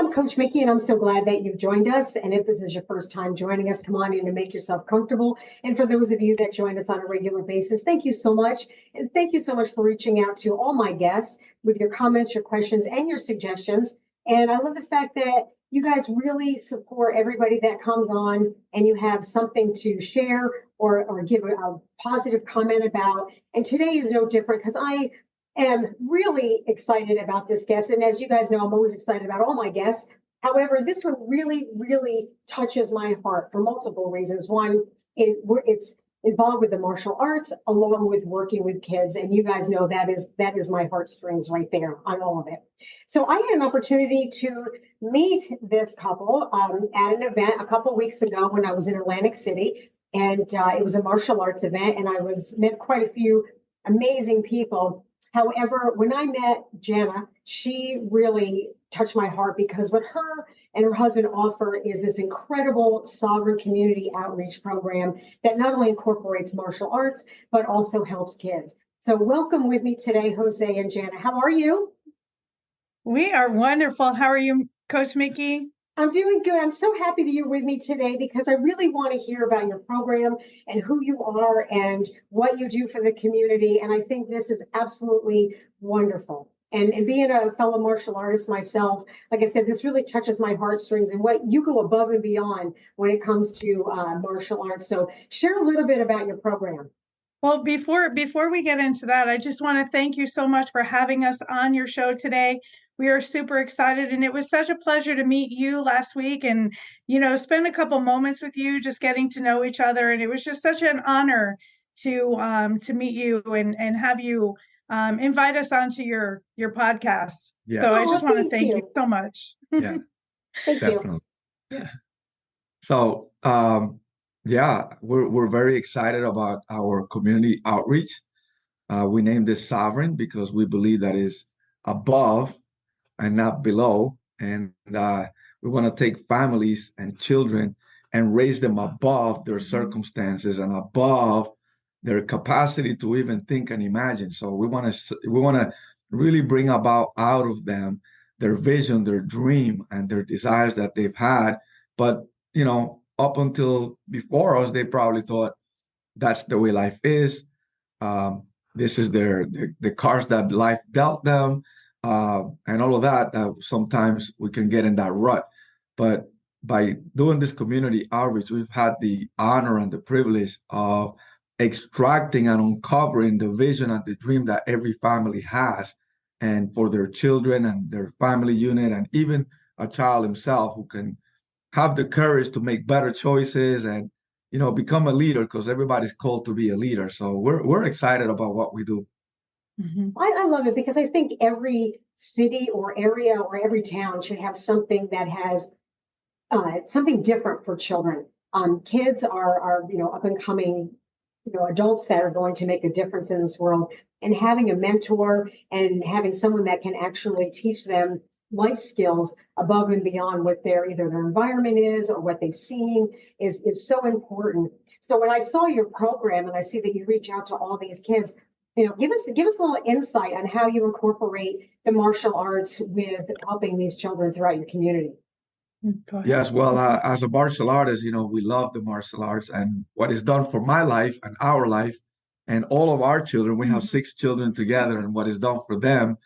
I'm Coach Mickey, and I'm so glad that you've joined us. And if this is your first time joining us, come on in and make yourself comfortable. And for those of you that join us on a regular basis, thank you so much. And thank you so much for reaching out to all my guests with your comments, your questions, and your suggestions. And I love the fact that you guys really support everybody that comes on and you have something to share or give a positive comment about. And today is no different because I am really excited about this guest. And as you guys know, I'm always excited about all my guests. However, this one really, really touches my heart for multiple reasons. One, it's involved with the martial arts along with working with kids. And you guys know that is my heartstrings right there on all of it. So I had an opportunity to meet this couple at an event a couple of weeks ago when I was in Atlantic City. And it was a martial arts event, and I met quite a few amazing people. However, when I met Jana, she really touched my heart because what her and her husband offer is this incredible sovereign community outreach program that not only incorporates martial arts, but also helps kids. So welcome with me today, Jose and Jana. How are you? We are wonderful. How are you, Coach Mickey? I'm doing good. I'm so happy that you're with me today because I really want to hear about your program and who you are and what you do for the community. And I think this is absolutely wonderful. And being a fellow martial artist myself, like I said, this really touches my heartstrings and what you go above and beyond when it comes to martial arts. So share a little bit about your program. Well, before we get into that, I just want to thank you so much for having us on your show today. We are super excited, and it was such a pleasure to meet you last week and, spend a couple moments with you, just getting to know each other. And it was just such an honor to meet you and have you invite us onto your podcast. Yeah. So I just want to thank you you so much. Yeah, Thank definitely. you. Yeah. So, we're very excited about our community outreach. We named this Sovereign because we believe that is above and not below. And we want to take families and children and raise them above their circumstances and above their capacity to even think and imagine. So we want to really bring about out of them their vision, their dream, and their desires that they've had. But, up until before us, they probably thought that's the way life is. This is the cards that life dealt them. And all of that, sometimes we can get in that rut. But by doing this community outreach, we've had the honor and the privilege of extracting and uncovering the vision and the dream that every family has, and for their children and their family unit, and even a child himself who can have the courage to make better choices and, become a leader, because everybody's called to be a leader. So we're excited about what we do. Mm-hmm. I love it because I think every city or area or every town should have something that has something different for children. Kids are up and coming, adults that are going to make a difference in this world, and having a mentor and having someone that can actually teach them life skills above and beyond what either their environment is or what they've seen is so important. So when I saw your program and I see that you reach out to all these kids, give us a little insight on how you incorporate the martial arts with helping these children throughout your community. Yes, well, as a martial artist, we love the martial arts and what is done for my life and our life and all of our children. We have 6 children together, and what is done for them,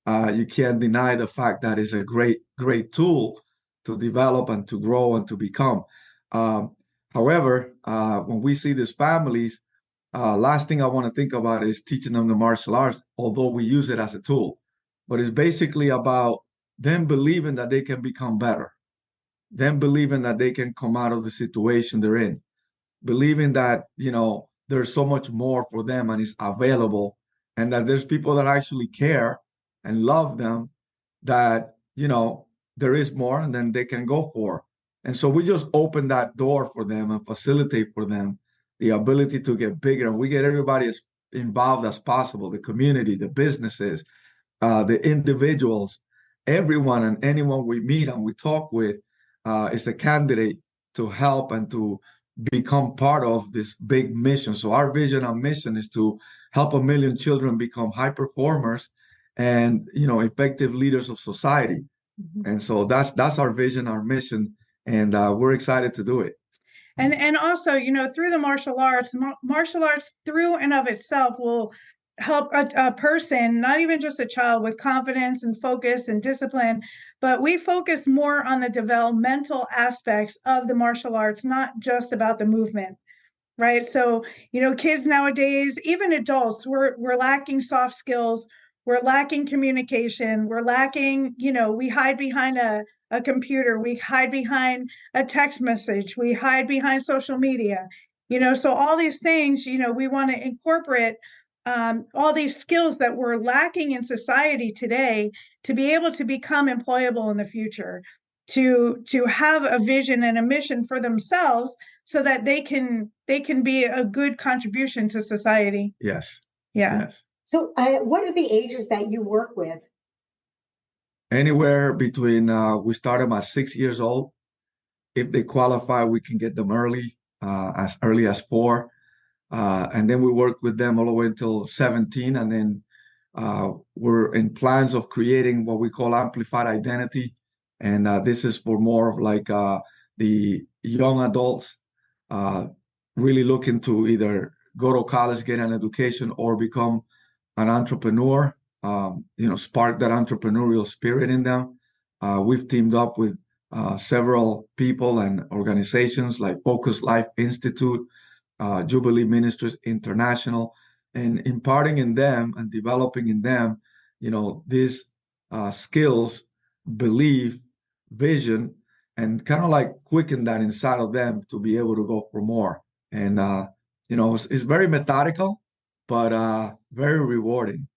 you can't deny the fact that it's a great, great tool to develop and to grow and to become. However, when we see these families, last thing I want to think about is teaching them the martial arts, although we use it as a tool. But it's basically about them believing that they can become better, them believing that they can come out of the situation they're in, believing that, there's so much more for them and it's available, and that there's people that actually care and love them, that, there is more and then they can go for. And so we just open that door for them and facilitate for them the ability to get bigger. And we get everybody as involved as possible, the community, the businesses, the individuals, everyone and anyone we meet and we talk with is a candidate to help and to become part of this big mission. So our vision and mission is to help 1 million children become high performers and, effective leaders of society. Mhm. And so that's our vision, our mission, and we're excited to do it. And also, through the martial arts through and of itself will help a person, not even just a child, with confidence and focus and discipline, but we focus more on the developmental aspects of the martial arts, not just about the movement. Right. So, kids nowadays, even adults, we're lacking soft skills. We're lacking communication. We're lacking, we hide behind a computer. We hide behind a text message. We hide behind social media, so all these things, we want to incorporate all these skills that we're lacking in society today to be able to become employable in the future, to have a vision and a mission for themselves so that they can be a good contribution to society. Yes. Yeah. Yes. So what are the ages that you work with? Anywhere between, we start them at 6 years old. If they qualify, we can get them as early as 4. And then we work with them all the way until 17. And then we're in plans of creating what we call amplified identity. And this is for more of like the young adults really looking to either go to college, get an education, or become an entrepreneur, spark that entrepreneurial spirit in them. We've teamed up with several people and organizations like Focus Life Institute, Jubilee Ministries International, and imparting in them and developing in them, these skills, belief, vision, and kind of like quicken that inside of them to be able to go for more. And, it's very methodical, but very rewarding.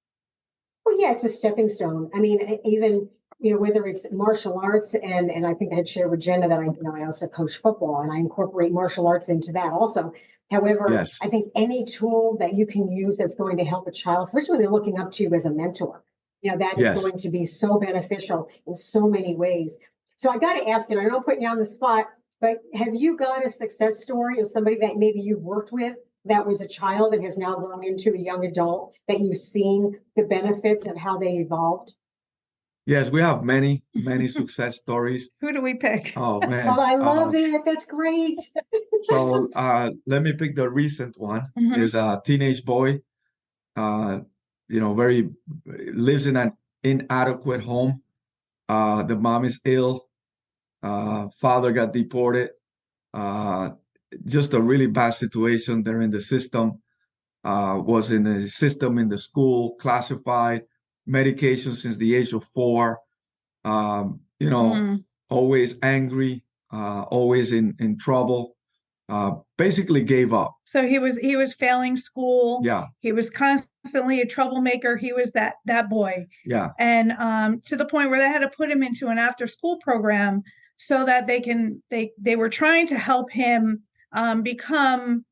Well, yeah, it's a stepping stone. I mean, even, whether it's martial arts and I think I had shared with Jenna that I also coach football and I incorporate martial arts into that also. However, Yes. I think any tool that you can use that's going to help a child, especially when they're looking up to you as a mentor, that is Yes. going to be so beneficial in so many ways. So I got to ask you, I don't put you on the spot, but have you got a success story of somebody that maybe you've worked with that was a child and has now grown into a young adult that you've seen the benefits and how they evolved? Yes, we have many, many success stories. Who do we pick? Oh man. Oh, I love it. That's great. So let me pick the recent one. Mhm. There's a teenage boy, very lives in an inadequate home. The mom is ill. Father got deported. Just a really bad situation. They're in the system. Was in the system in the school, classified, medication since the age of 4. Mhm. Always angry, always in trouble. Basically gave up. So he was failing school. Yeah. He was constantly a troublemaker. He was that boy. Yeah. And to the point where they had to put him into an after school program so that they were trying to help him become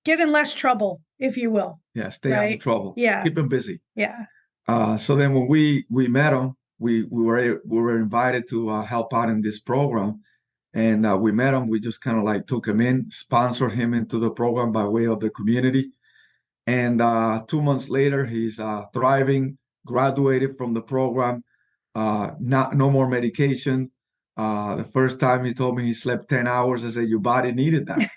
get in less trouble, if you will. Yeah, stay out of Right? trouble. Yeah. Keep him busy. Yeah. So then when we met him, we were invited to help out in this program. And we met him. We just kind of like took him in, sponsored him into the program by way of the community. And 2 months later, he's thriving, graduated from the program, no more medication. The first time he told me he slept 10 hours, I said, your body needed that,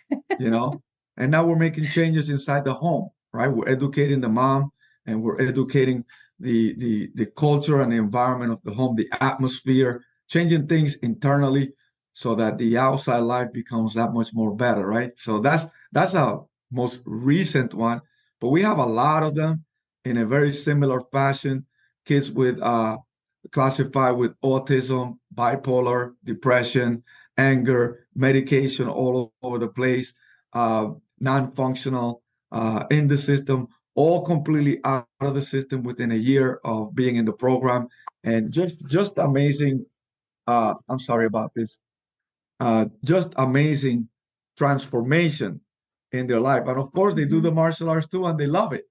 And now we're making changes inside the home, right? We're educating the mom and we're educating the culture and the environment of the home, the atmosphere, changing things internally so that the outside life becomes that much more better, right? So that's our most recent one, but we have a lot of them in a very similar fashion. Kids with classified with autism, bipolar, depression, anger, medication all over the place, non-functional, in the system, all completely out of the system within a year of being in the program, and just amazing. I'm sorry about this. Just amazing transformation in their life. And of course, they do the martial arts too, and they love it,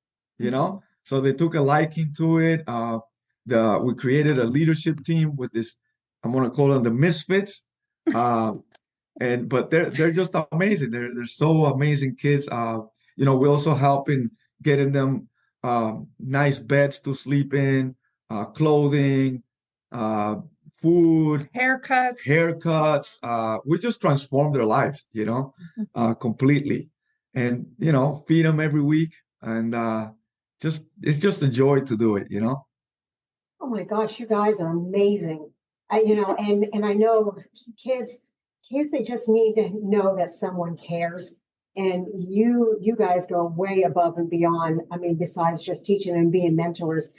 So they took a liking to it. We created a leadership team with this, I'm going to call them the misfits. But they're just amazing. They're so amazing kids. We also help in getting them nice beds to sleep in, clothing, food, Haircuts. we just transform their lives, completely. And, feed them every week. And it's just a joy to do it. Oh my gosh, you guys are amazing. And I know kids, they just need to know that someone cares. And you guys go way above and beyond. I mean, besides just teaching and being mentors.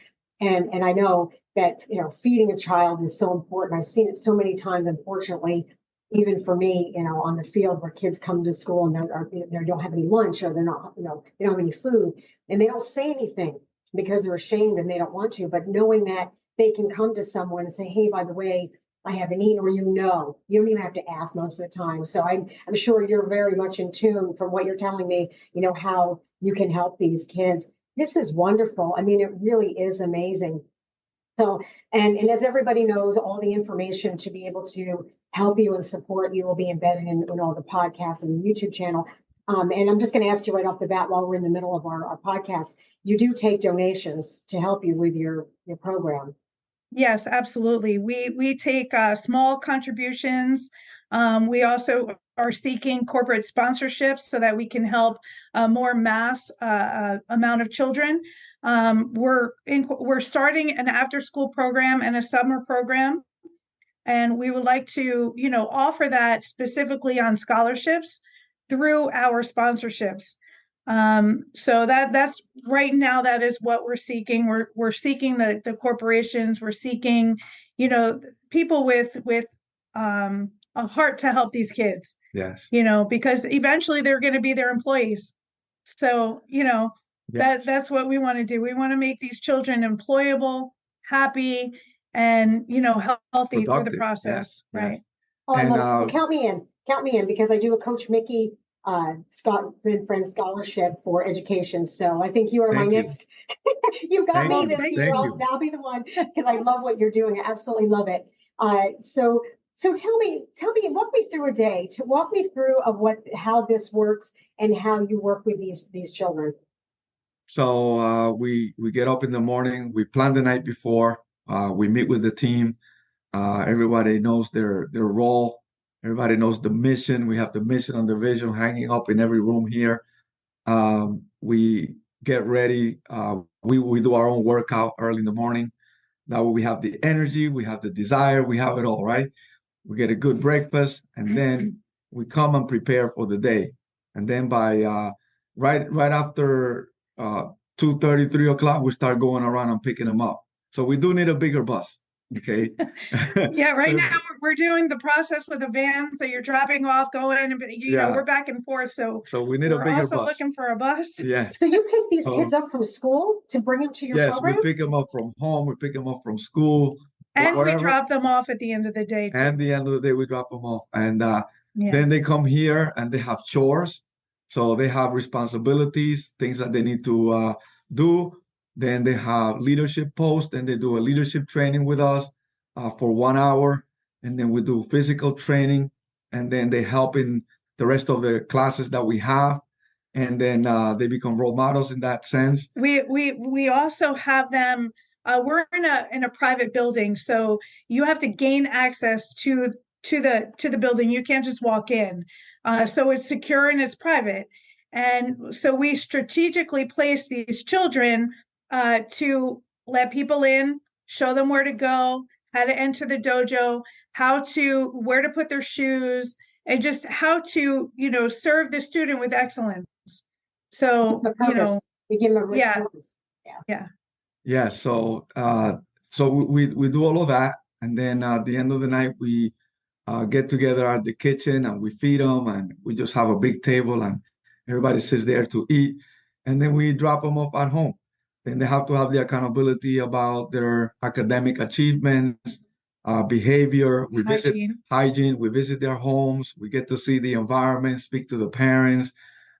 And I know that, feeding a child is so important. I've seen it so many times, unfortunately, even for me, on the field where kids come to school and they don't have any lunch, or they're not, they don't have any food, and they don't say anything because they're ashamed and they don't want to. But knowing that they can come to someone and say, hey, by the way, I haven't eaten, or you don't even have to ask most of the time. So I'm sure you're very much in tune from what you're telling me, how you can help these kids. This is wonderful. I mean, it really is amazing. So, and as everybody knows, all the information to be able to help you and support you will be embedded in all the podcasts and the YouTube channel. And I'm just going to ask you right off the bat, while we're in the middle of our podcast, you do take donations to help you with your program. Yes, absolutely. We take small contributions. We also are seeking corporate sponsorships so that we can help more mass amount of children. We're starting an after-school program and a summer program, and we would like to, offer that specifically on scholarships through our sponsorships. So that's right now, that is what we're seeking. We're seeking the corporations, we're seeking, people with a heart to help these kids. Yes. Because eventually they're going to be their employees. So, Yes. that's what we want to do. We want to make these children employable, happy, and, healthy through the process. Yes. Right. Yes. Oh, I And love it. Count me in, because I do a Coach Mickey Scott Friend Scholarship for education. So I think you are my Thank you. next. You got Thank me you. this Thank year. you. I'll be the one, because I love what you're doing. I absolutely love it. So tell me, walk me through a day. To walk me through of how this works and how you work with these children. So we get up in the morning, we plan the night before, we meet with the team. Everybody knows their role. Everybody knows the mission. We have the mission and the vision hanging up in every room here. We get ready. We do our own workout early in the morning. That way we have the energy, we have the desire, we have it all, right? We get a good breakfast, and then we come and prepare for the day. And then by right after 2:30, 3 o'clock, we start going around and picking them up. So we do need a bigger bus. Okay. Yeah, right now we're doing the process with a van. So you're dropping off, going, and we're back and forth. So we need a bigger also bus. looking for a bus. Yeah. So you pick these kids up from school to bring them to your program? Yes, we pick them up from home. We pick them up from school. And we drop them off at the end of the day. At the end of the day, we drop them off. And then they come here and they have chores. So they have responsibilities, things that they need to do. Then they have leadership posts, and they do a leadership training with us for 1 hour. And then we do physical training. And then they help in the rest of the classes that we have. And then they become role models in that sense. We also have them. We're in a private building, so you have to gain access to the building. You can't just walk in. So it's secure and it's private. And so we strategically place these children to let people in, show them where to go, how to enter the dojo, where to put their shoes, and just how to, serve the student with excellence. So, we give them a purpose. Yeah. So we do all of that, and then at the end of the night we get together at the kitchen and we feed them, and we just have a big table and everybody sits there to eat, and then we drop them off at home. Then they have to have the accountability about their academic achievements, behavior. We visit hygiene. We visit their homes. We get to see the environment, speak to the parents.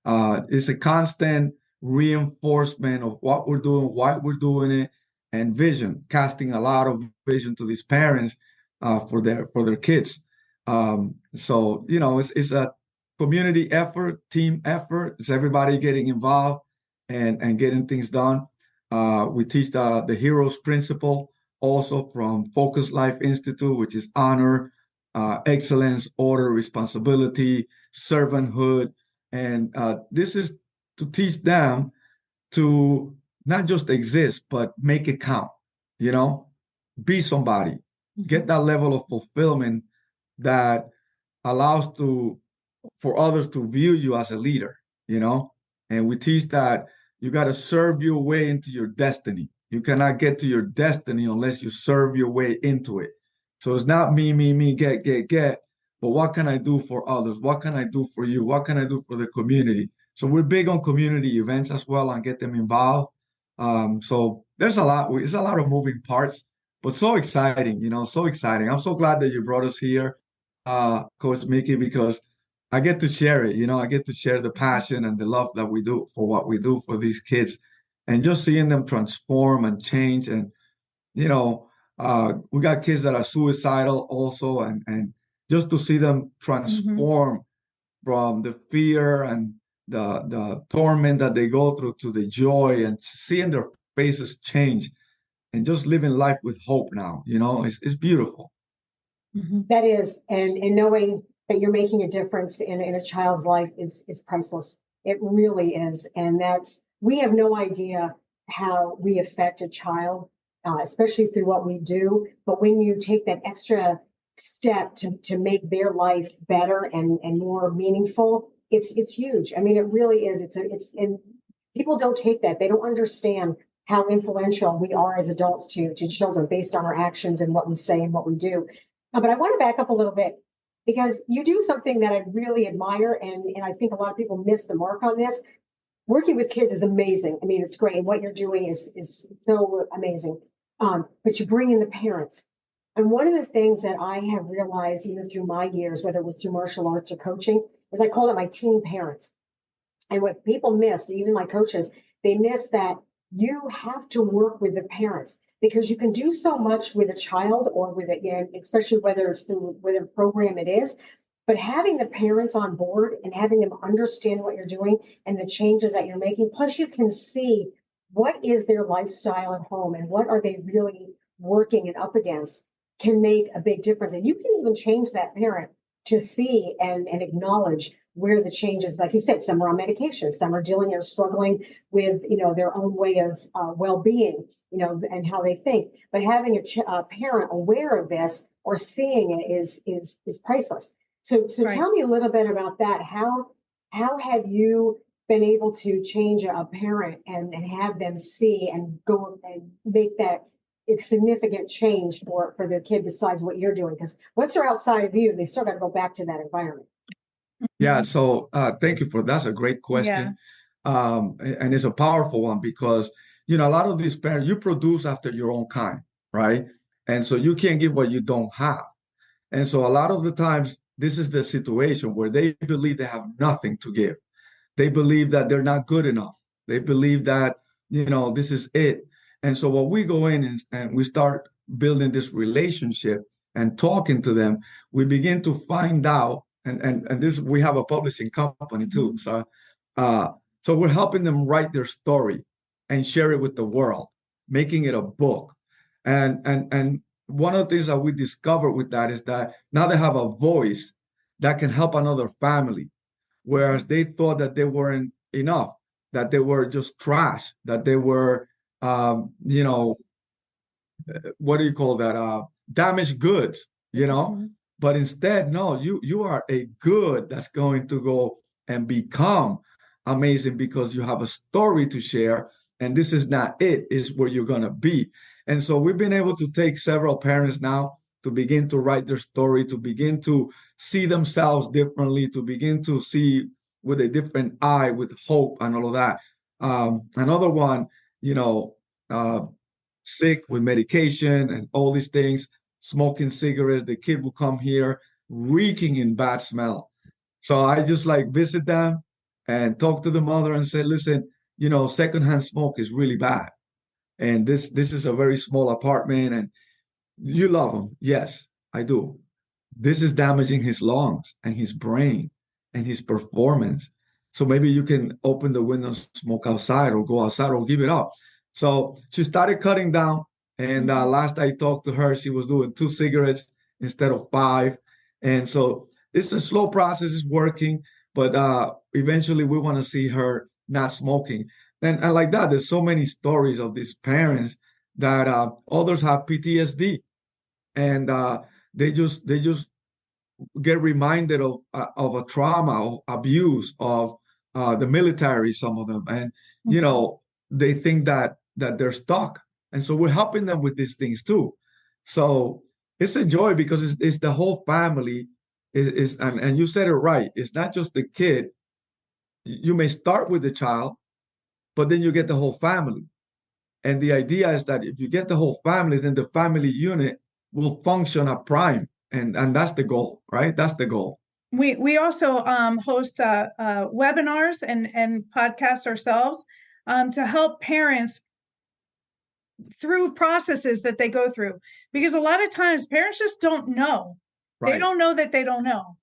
It's a constant reinforcement of what we're doing, why we're doing it, and vision, casting a lot of vision to these parents for their kids. So it's a community effort, team effort. It's everybody getting involved and getting things done. We teach the heroes principle also from Focus Life Institute, which is honor, excellence, order, responsibility, servanthood. And this is to teach them to not just exist, but make it count, you know, be somebody, get that level of fulfillment that allows for others to view you as a leader, you know. And we teach that you got to serve your way into your destiny. You cannot get to your destiny unless you serve your way into it. So it's not me, get, but what can I do for others? What can I do for you? What can I do for the community? So we're big on community events as well and get them involved. So there's a lot, it's a lot of moving parts, but so exciting, you know, so exciting. I'm so glad that you brought us here, Coach Mickey, because I get to share it, you know, I get to share the passion and the love that we do for what we do for these kids and just seeing them transform and change. And, you know, we got kids that are suicidal also, and just to see them transform from the fear and the torment that they go through to the joy and seeing their faces change and just living life with hope now, you know, it's beautiful. That is, and knowing that you're making a difference in a child's life is priceless. It really is. And we have no idea how we affect a child, especially through what we do. But when you take that extra step to make their life better and more meaningful, it's huge. I mean, it really is. And people don't take that. They don't understand how influential we are as adults to children based on our actions and what we say and what we do. But I want to back up a little bit because you do something that I really admire, and I think a lot of people miss the mark on this. Working with kids is amazing. I mean, it's great. And what you're doing is so amazing. But you bring in the parents. And one of the things that I have realized, even through my years, whether it was through martial arts or coaching, is I call it my teen parents. And what people missed, even my coaches, they miss that you have to work with the parents because you can do so much with a child or with it, you know, especially whether it's through whatever program it is. But having the parents on board and having them understand what you're doing and the changes that you're making, plus you can see what is their lifestyle at home and what are they really working and up against, can make a big difference. And you can even change that parent to see and acknowledge where the changes, like you said, some are on medication, some are dealing or struggling with, you know, their own way of well-being, you know, and how they think. But having a parent aware of this or seeing it is priceless. So Right. Tell me a little bit about that. How have you been able to change a parent and have them see and go and make that significant change for their kid besides what you're doing? Because once they're outside of you, they still got to go back to that environment. Yeah, so thank you for that's a great question. And it's a powerful one because, you know, a lot of these parents, you produce after your own kind, right? And so you can't give what you don't have. And so a lot of the times, this is the situation where they believe they have nothing to give. They believe that they're not good enough. They believe that, you know, this is it. And so when we go in and we start building this relationship and talking to them, we begin to find out, and this, we have a publishing company too. So we're helping them write their story and share it with the world, making it a book. And one of the things that we discovered with that is that now they have a voice that can help another family, whereas they thought that they weren't enough, that they were just trash, that they were, you know, what do you call that? Damaged goods, you know? But instead, no, you are a good that's going to go and become amazing because you have a story to share. And this is not it, is where you're going to be. And so we've been able to take several parents now to begin to write their story, to begin to see themselves differently, to begin to see with a different eye, with hope and all of that. Another one, you know, sick with medication and all these things, smoking cigarettes. The kid will come here reeking in bad smell. So I just like visit them and talk to the mother and say, listen, you know, secondhand smoke is really bad. And this is a very small apartment and you love him. Yes, I do. This is damaging his lungs and his brain and his performance. So maybe you can open the windows, smoke outside or go outside or give it up. So she started cutting down And last I talked to her, she was doing 2 cigarettes instead of 5. And so it's a slow process, it's working, but eventually we want to see her not smoking. And like that, there's so many stories of these parents that others have PTSD, and they just get reminded of a trauma, of abuse, of the military, some of them, and they think that they're stuck, and so we're helping them with these things too. So it's a joy because it's the whole family. And you said it right. It's not just the kid. You may start with the child, but then you get the whole family. And the idea is that if you get the whole family, then the family unit will function at prime. And that's the goal, right? That's the goal. We also host webinars and podcasts ourselves to help parents through processes that they go through. Because a lot of times parents just don't know. Right. They don't know that they don't know.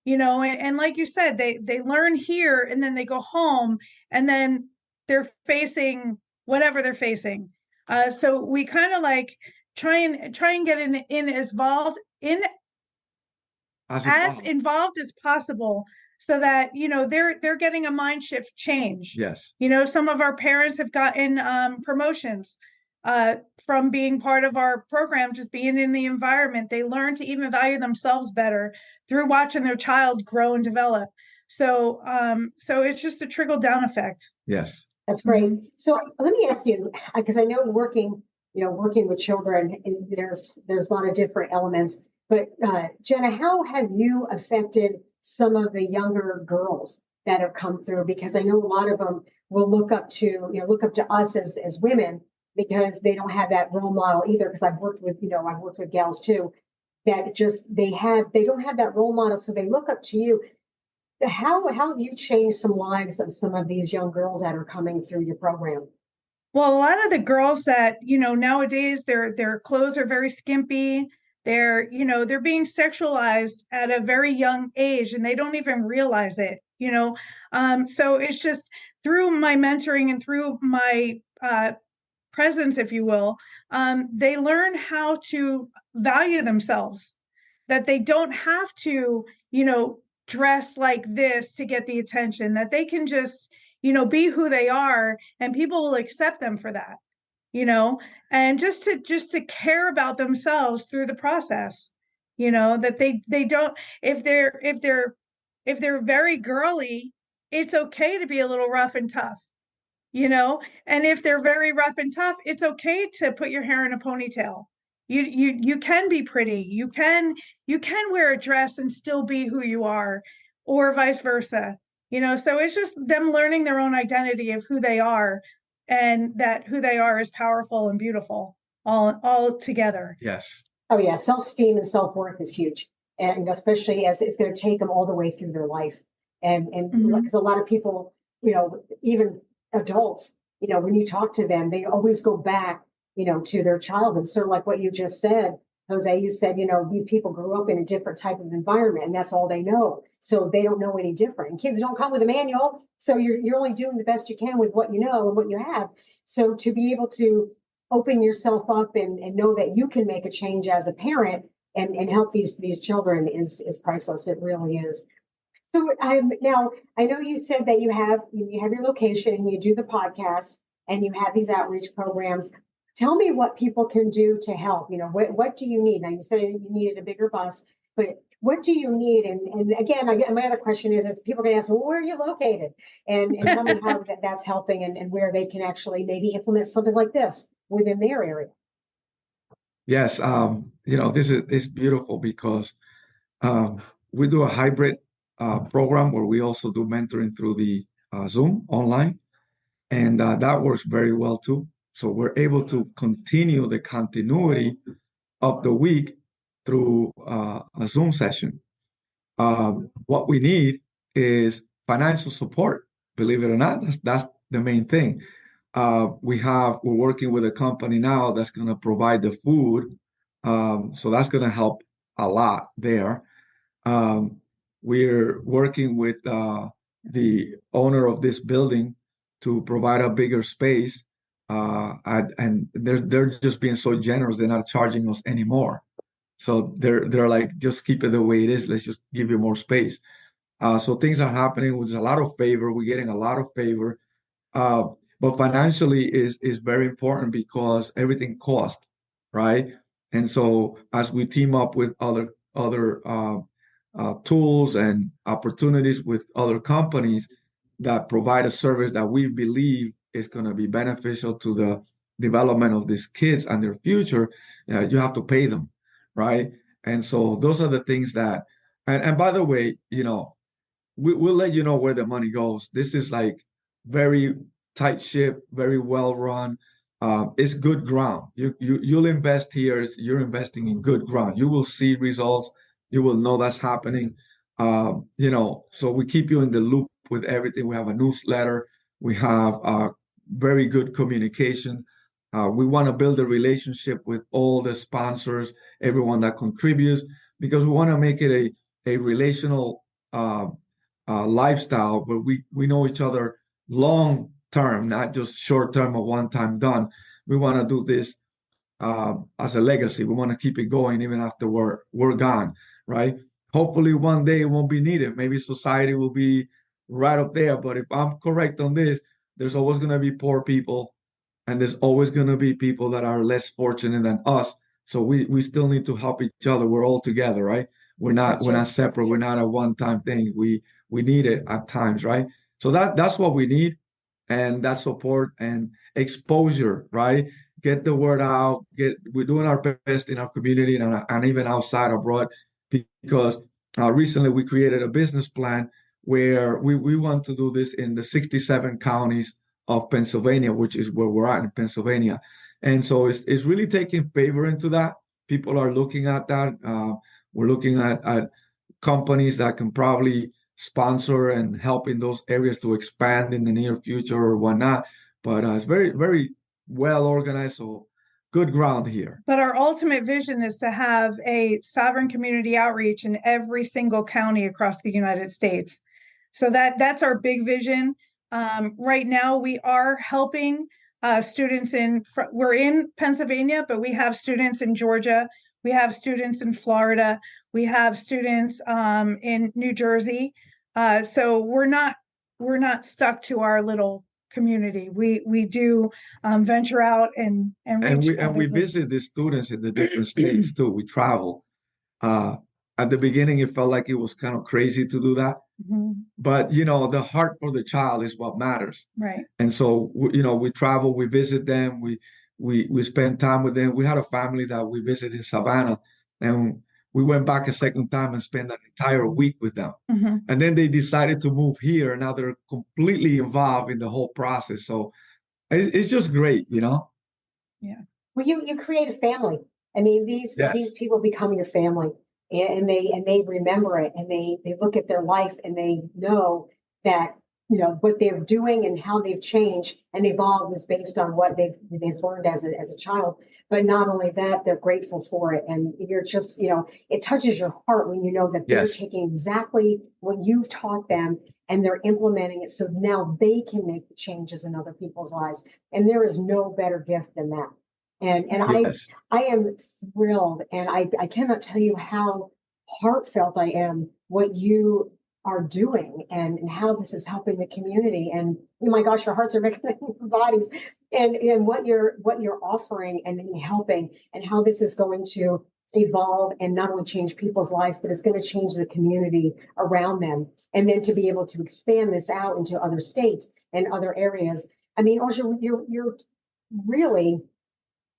And like you said, they learn here and then they go home and then they're facing whatever they're facing. So we kind of like try and get in as involved as possible, so that they're getting a mind shift change. Yes. Some of our parents have gotten promotions from being part of our program, just being in the environment. They learn to even value themselves better through watching their child grow and develop. So it's just a trickle down effect. Yes. That's great. Mm-hmm. So let me ask you, because I know working with children, and there's a lot of different elements, but Jana, how have you affected some of the younger girls that have come through? Because I know a lot of them will look up to us as women, because they don't have that role model either. Because I've worked with gals too, that just they don't have that role model, so they look up to you. How have you changed some lives of some of these young girls that are coming through your program? Well, a lot of the girls that nowadays, their clothes are very skimpy. They're being sexualized at a very young age, and they don't even realize it. So it's just through my mentoring and through my presence, if you will, they learn how to value themselves, that they don't have to, dress like this to get the attention, that they can just, be who they are, and people will accept them for that, and just to care about themselves through the process, that they don't, if they're very girly, it's okay to be a little rough and tough. And if they're very rough and tough, it's okay to put your hair in a ponytail. You can be pretty. You can wear a dress and still be who you are, or vice versa. So it's just them learning their own identity of who they are, and that who they are is powerful and beautiful all together. Yes. Oh yeah, self-esteem and self-worth is huge, and especially as it's going to take them all the way through their life, and because a lot of people, even adults, when you talk to them, they always go back, to their childhood. Sort of like what you just said, Jose. You said, these people grew up in a different type of environment, and that's all they know. So they don't know any different. And kids don't come with a manual, so you're only doing the best you can with what you know and what you have. So to be able to open yourself up and know that you can make a change as a parent and help these children is priceless. It really is. So now I know you said that you have your location and you do the podcast and you have these outreach programs. Tell me what people can do to help. What do you need? Now you said you needed a bigger bus, but what do you need? And again, my other question is people can ask, well, where are you located? And tell me how that's helping and where they can actually maybe implement something like this within their area. Yes, this is beautiful because we do a hybrid program where we also do mentoring through the Zoom online, and that works very well too. So we're able to continue the continuity of the week through a Zoom session. What we need is financial support. Believe it or not, that's the main thing. We're working with a company now that's going to provide the food, so that's going to help a lot there. We're working with the owner of this building to provide a bigger space and they're just being so generous. They're not charging us anymore. So they're like, just keep it the way it is. Let's just give you more space. So things are happening with a lot of favor. We're getting a lot of favor. Uh, but financially is very important because everything costs, right? And so as we team up with other tools and opportunities with other companies that provide a service that we believe is going to be beneficial to the development of these kids and their future, you have to pay them, right? And so those are the things that, and by the way, we'll let you know where the money goes. This is like very tight ship, very well run. It's good ground. You'll invest here. You're investing in good ground. You will see results. You will know that's happening. So we keep you in the loop with everything. We have a newsletter. We have very good communication. We want to build a relationship with all the sponsors, everyone that contributes, because we want to make it a relational lifestyle where we know each other long term, not just short term or one time done. We want to do this as a legacy. We want to keep it going even after we're gone, right? Hopefully one day it won't be needed. Maybe society will be right up there. But if I'm correct on this, there's always going to be poor people, and there's always going to be people that are less fortunate than us. So we still need to help each other. We're all together, right? We're not separate. We're not a one-time thing. We need it at times, right? So that's what we need, and that support and exposure, right? Get the word out. We're doing our best in our community and even outside abroad, because recently we created a business plan where we want to do this in the 67 counties of Pennsylvania, which is where we're at in Pennsylvania. And so it's really taking favor into that. People are looking at that. We're looking at companies that can probably sponsor and help in those areas to expand in the near future or whatnot. But it's very, very well organized. So good ground here. But our ultimate vision is to have a sovereign community outreach in every single county across the United States. So that's our big vision. Right now, we are helping students we're in Pennsylvania, but we have students in Georgia. We have students in Florida. We have students in New Jersey. So we're not stuck to our little community. We do venture out and reach we visit the students in the different states too. We travel. At the beginning, it felt like it was kind of crazy to do that. Mm-hmm. But the heart for the child is what matters. Right. And so we travel, we visit them, we spend time with them. We had a family that we visited in Savannah, and we went back a second time and spent an entire week with them. Mm-hmm. And then they decided to move here. Now they're completely involved in the whole process. So it's just great, Yeah. Well, you create a family. I mean, these people become your family, and they remember it, and they look at their life and they know that what they're doing and how they've changed and evolved is based on what they've learned as a child. But not only that, they're grateful for it, and you're just it touches your heart when you know that they're taking exactly what you've taught them and they're implementing it, so now they can make the changes in other people's lives. And there is no better gift than that. And I am thrilled, and I cannot tell you how heartfelt I am what you are doing and how this is helping the community. And oh my gosh, your hearts are making your bodies, and what you're offering and helping, and how this is going to evolve and not only change people's lives, but it's going to change the community around them. And then to be able to expand this out into other states and other areas. I mean, also, you're really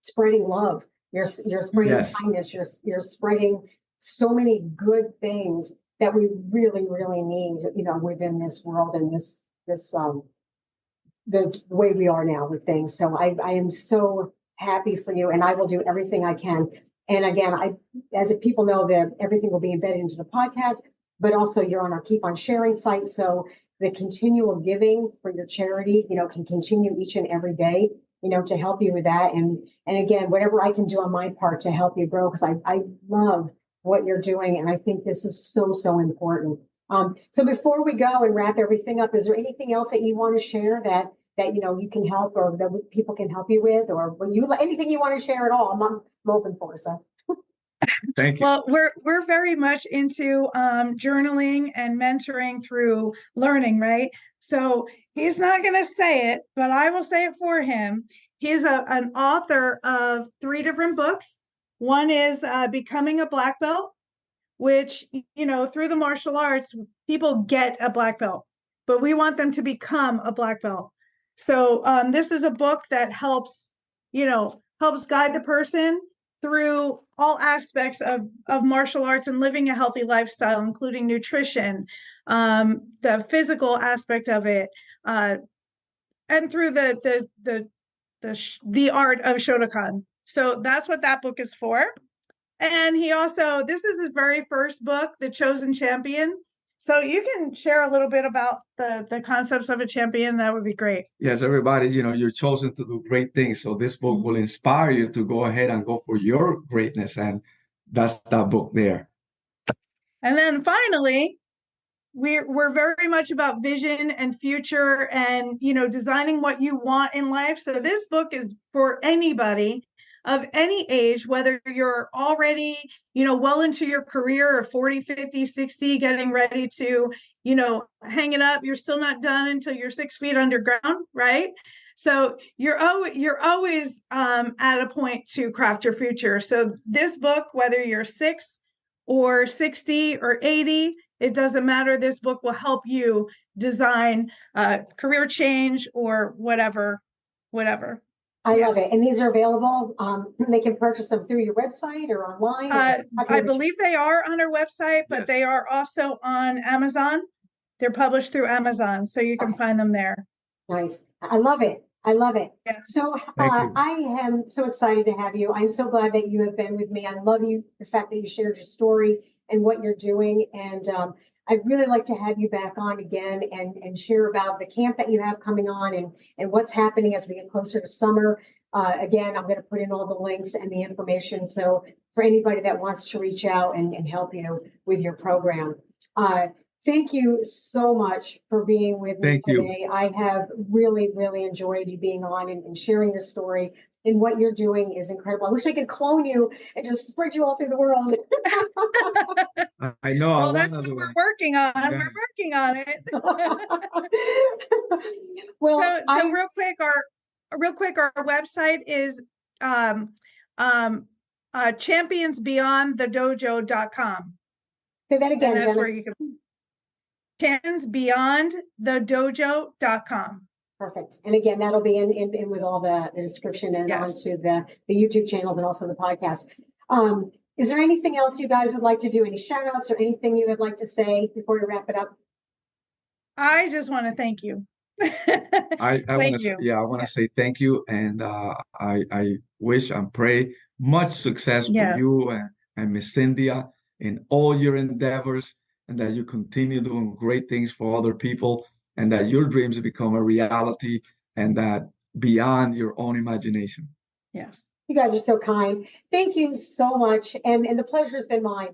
spreading love. You're spreading kindness. You're spreading so many good things that we really, really need, within this world and this the way we are now with things. So I am so happy for you, and I will do everything I can. And again, as people know, that everything will be embedded into the podcast, but also you're on our Keep on Sharing site. So the continual giving for your charity, can continue each and every day, to help you with that. And again, whatever I can do on my part to help you grow, because I love what you're doing. And I think this is so, so important. So before we go and wrap everything up, is there anything else that you want to share that that, you can help, or that people can help you with, or when anything you want to share at all, I'm open for. So Thank you. Well, we're very much into journaling and mentoring through learning, right? So he's not going to say it, but I will say it for him. He's an author of 3 different books. One is Becoming a Black Belt, which, through the martial arts, people get a black belt, but we want them to become a black belt. So this is a book that helps guide the person through all aspects of martial arts and living a healthy lifestyle, including nutrition, the physical aspect of it, and through the art of Shotokan. So that's what that book is for. And this is his very first book, The Chosen Champion. So you can share a little bit about the concepts of a champion. That would be great. Yes, everybody, you're chosen to do great things. So this book will inspire you to go ahead and go for your greatness. And that's that book there. And then finally, we're very much about vision and future and, designing what you want in life. So this book is for anybody of any age, whether you're already, well into your career, or 40, 50, 60, getting ready to, hang it up. You're still not done until you're 6 feet underground, right? So you're always at a point to craft your future. So this book, whether you're 6 or 60 or 80, it doesn't matter. This book will help you design career change or whatever. I love it. And these are available. They can purchase them through your website or online. I believe they are on our website, but they are also on Amazon. They're published through Amazon, so you can find them there. Nice. I love it. Yeah. So I am so excited to have you. I'm so glad that you have been with me. I love the fact that you shared your story and what you're doing. And I'd really like to have you back on again and share about the camp that you have coming on and what's happening as we get closer to summer. Again, I'm going to put in all the links and the information. So for anybody that wants to reach out and help you with your program. Thank you so much for being with me today. I have really, really enjoyed you being on and sharing your story. And what you're doing is incredible. I wish I could clone you and just spread you all through the world. I know. Well, that's what we're working on. Yeah. We're working on it. Well, so real quick, our website is championsbeyondthedojo.com. Say that again, and that's Jana. where you can championsbeyondthedojo.com. Perfect. And again, that'll be in with all the description and onto the YouTube channels and also the podcast. Is there anything else you guys would like to do? Any shout outs or anything you would like to say before we wrap it up? I just want to thank you. I want to say thank you. And I wish and pray much success for you and Miss Cynthia in all your endeavors, and that you continue doing great things for other people, and that your dreams become a reality, and that beyond your own imagination. Yes. You guys are so kind. Thank you so much. And the pleasure has been mine.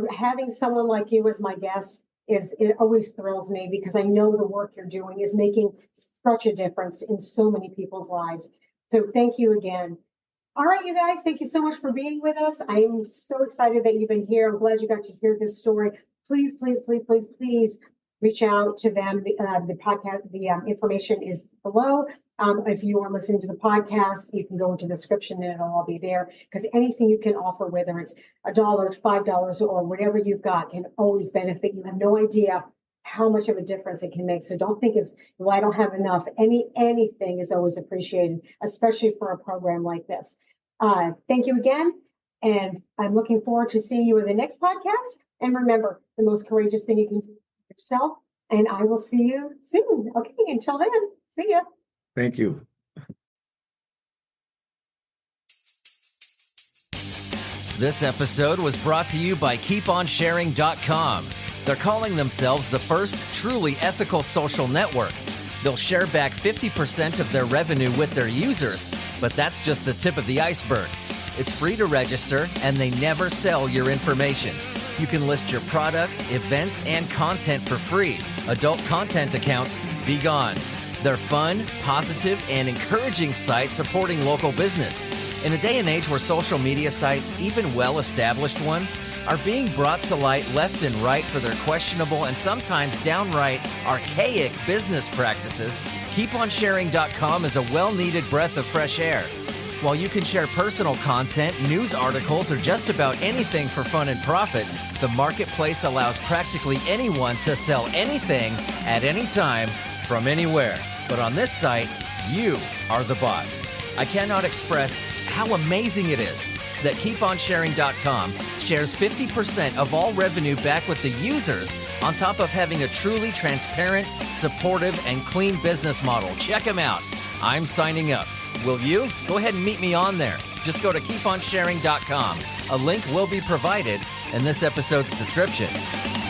Having someone like you as my guest it always thrills me, because I know the work you're doing is making such a difference in so many people's lives. So thank you again. All right, you guys, thank you so much for being with us. I am so excited that you've been here. I'm glad you got to hear this story. Please, please, please, please, please reach out to them. The podcast, the information is below. If you are listening to the podcast, you can go into the description and it'll all be there, because anything you can offer, whether it's $1, $5, or whatever you've got, can always benefit. You have no idea how much of a difference it can make. So don't think I don't have enough. Anything is always appreciated, especially for a program like this. Thank you again. And I'm looking forward to seeing you in the next podcast. And remember, the most courageous thing you can do for yourself. And I will see you soon. Okay, until then, see ya. Thank you. This episode was brought to you by KeepOnSharing.com. They're calling themselves the first truly ethical social network. They'll share back 50% of their revenue with their users, but that's just the tip of the iceberg. It's free to register, and they never sell your information. You can list your products, events, and content for free. Adult content accounts, be gone. They're fun, positive, and encouraging sites supporting local business. In a day and age where social media sites, even well-established ones, are being brought to light left and right for their questionable and sometimes downright archaic business practices, keeponsharing.com is a well-needed breath of fresh air. While you can share personal content, news articles, or just about anything for fun and profit, the marketplace allows practically anyone to sell anything at any time from anywhere. But on this site, you are the boss. I cannot express how amazing it is that keeponsharing.com shares 50% of all revenue back with the users on top of having a truly transparent, supportive, and clean business model. Check them out. I'm signing up. Will you? Go ahead and meet me on there. Just go to keeponsharing.com. A link will be provided in this episode's description.